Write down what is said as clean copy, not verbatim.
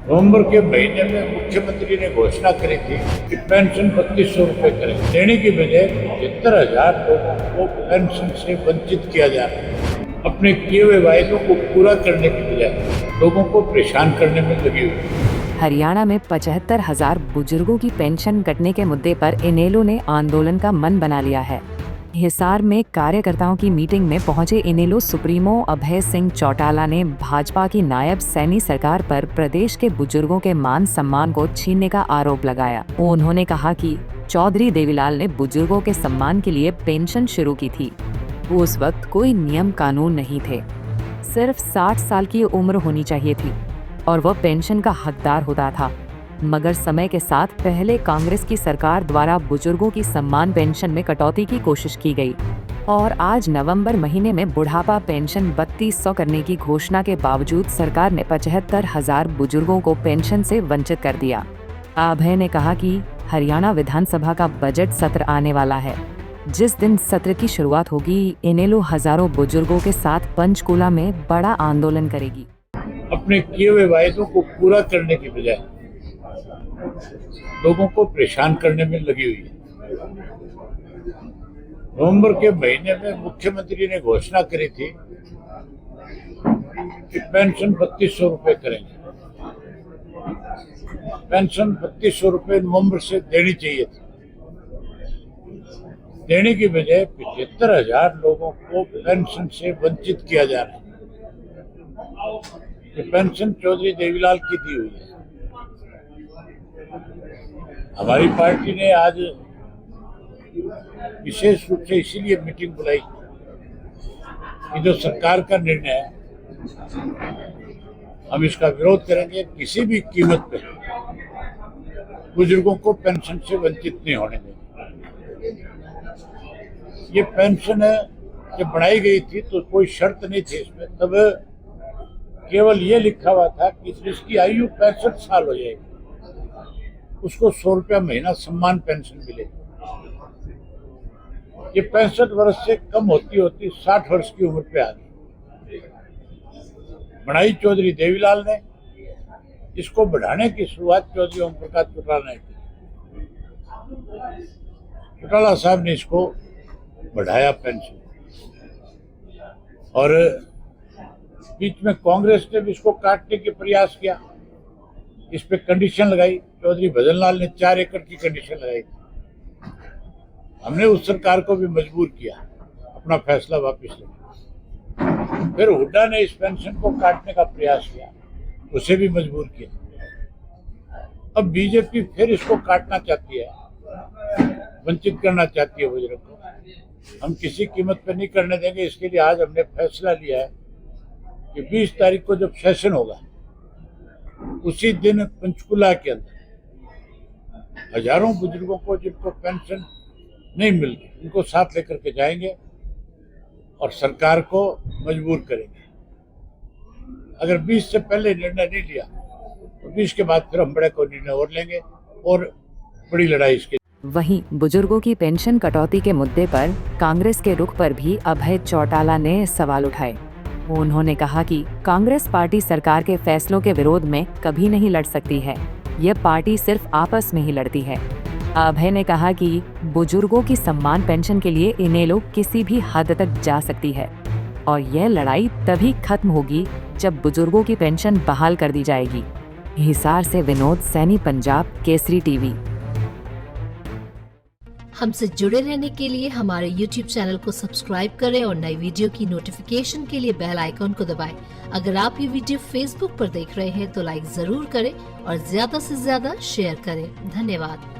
नवंबर के महीने में मुख्यमंत्री ने घोषणा करी थी कि पेंशन 3200 रुपए करें। देने की बजाय 75,000 लोगों को पेंशन से वंचित किया जा रहा है। अपने किए हुए वायदों को पूरा करने की बजाय लोगों को परेशान करने में लगी हुई। हरियाणा में 75,000 बुजुर्गों की पेंशन कटने के मुद्दे पर इनेलो ने आंदोलन का मन बना लिया है। हिसार में कार्यकर्ताओं की मीटिंग में पहुंचे इनेलो सुप्रीमो अभय सिंह चौटाला ने भाजपा की नायब सैनी सरकार पर प्रदेश के बुजुर्गों के मान सम्मान को छीनने का आरोप लगाया। उन्होंने कहा कि चौधरी देवीलाल ने बुजुर्गों के सम्मान के लिए पेंशन शुरू की थी। उस वक्त कोई नियम कानून नहीं थे, सिर्फ 60 साल की उम्र होनी चाहिए थी और वह पेंशन का हकदार होता था। मगर समय के साथ पहले कांग्रेस की सरकार द्वारा बुजुर्गों की सम्मान पेंशन में कटौती की कोशिश की गई और आज नवंबर महीने में बुढ़ापा पेंशन 3200 करने की घोषणा के बावजूद सरकार ने 75,000 बुजुर्गों को पेंशन से वंचित कर दिया। अभय ने कहा कि हरियाणा विधानसभा का बजट सत्र आने वाला है। जिस दिन सत्र की शुरुआत होगी, इनेलो हजारों बुजुर्गों के साथ पंचकूला में बड़ा आंदोलन करेगी। अपने किए हुए वायदों को पूरा करने की बजाय लोगों को परेशान करने में लगी हुई है। नवंबर के महीने में मुख्यमंत्री ने घोषणा करी थी कि पेंशन 3200 रुपए करेंगे। पेंशन 3200 रुपए नवंबर से देनी चाहिए थी। देने की बजाय 75,000 लोगों को पेंशन से वंचित किया जा रहा है। ये पेंशन चौधरी देवीलाल की दी हुई है। हमारी पार्टी ने आज विशेष रूप से इसीलिए मीटिंग बुलाई कि जो सरकार का निर्णय है, हम इसका विरोध करेंगे। किसी भी कीमत पे बुजुर्गों को पेंशन से वंचित नहीं होने देंगे। ये पेंशन है, जब बनाई गई थी तो कोई शर्त नहीं थी इसमें। तब केवल ये लिखा हुआ था कि जिसकी आयु 65 साल हो जाएगी उसको 100 रुपया महीना सम्मान पेंशन मिलेगी। ये 65 वर्ष से कम होती होती 60 वर्ष की उम्र पे आ गई। बनाई चौधरी देवीलाल ने। इसको बढ़ाने की शुरुआत चौधरी ओम प्रकाश चौटाला ने की। चौटाला साहब ने इसको बढ़ाया पेंशन, और बीच में कांग्रेस ने भी इसको काटने के प्रयास किया। इस पे कंडीशन लगाई। चौधरी भजनलाल ने 4 एकड़ की कंडीशन लगाई थी। हमने उस सरकार को भी मजबूर किया अपना फैसला वापस लेने। फिर हुड्डा ने इस पेंशन को काटने का प्रयास किया, उसे भी मजबूर किया। अब बीजेपी फिर इसको काटना चाहती है, वंचित करना चाहती है बुजुर्ग को। हम किसी कीमत पे नहीं करने देंगे। इसके लिए आज हमने फैसला लिया है कि 20 तारीख को जब सेशन होगा, उसी दिन पंचकुला के अंदर हजारों बुजुर्गों को जिनको पेंशन नहीं मिल रही, उनको साथ लेकर के जाएंगे और सरकार को मजबूर करेंगे। अगर 20 से पहले निर्णय नहीं लिया तो 20 के बाद फिर हम बड़े कोई निर्णय और लेंगे और बड़ी लड़ाई इसके। वहीं बुजुर्गों की पेंशन कटौती के मुद्दे पर कांग्रेस के रुख पर भी अभय चौटाला ने सवाल उठाए। उन्होंने कहा कि कांग्रेस पार्टी सरकार के फैसलों के विरोध में कभी नहीं लड़ सकती है। यह पार्टी सिर्फ आपस में ही लड़ती है। अभय ने कहा कि बुजुर्गों की सम्मान पेंशन के लिए इनेलो किसी भी हद तक जा सकती है और यह लड़ाई तभी खत्म होगी जब बुजुर्गों की पेंशन बहाल कर दी जाएगी। हिसार से विनोद सैनी, पंजाब केसरी टीवी। हमसे जुड़े रहने के लिए हमारे YouTube चैनल को सब्सक्राइब करें और नई वीडियो की नोटिफिकेशन के लिए बेल आइकॉन को दबाएं। अगर आप ये वीडियो Facebook पर देख रहे हैं तो लाइक जरूर करें और ज्यादा से ज्यादा शेयर करें। धन्यवाद।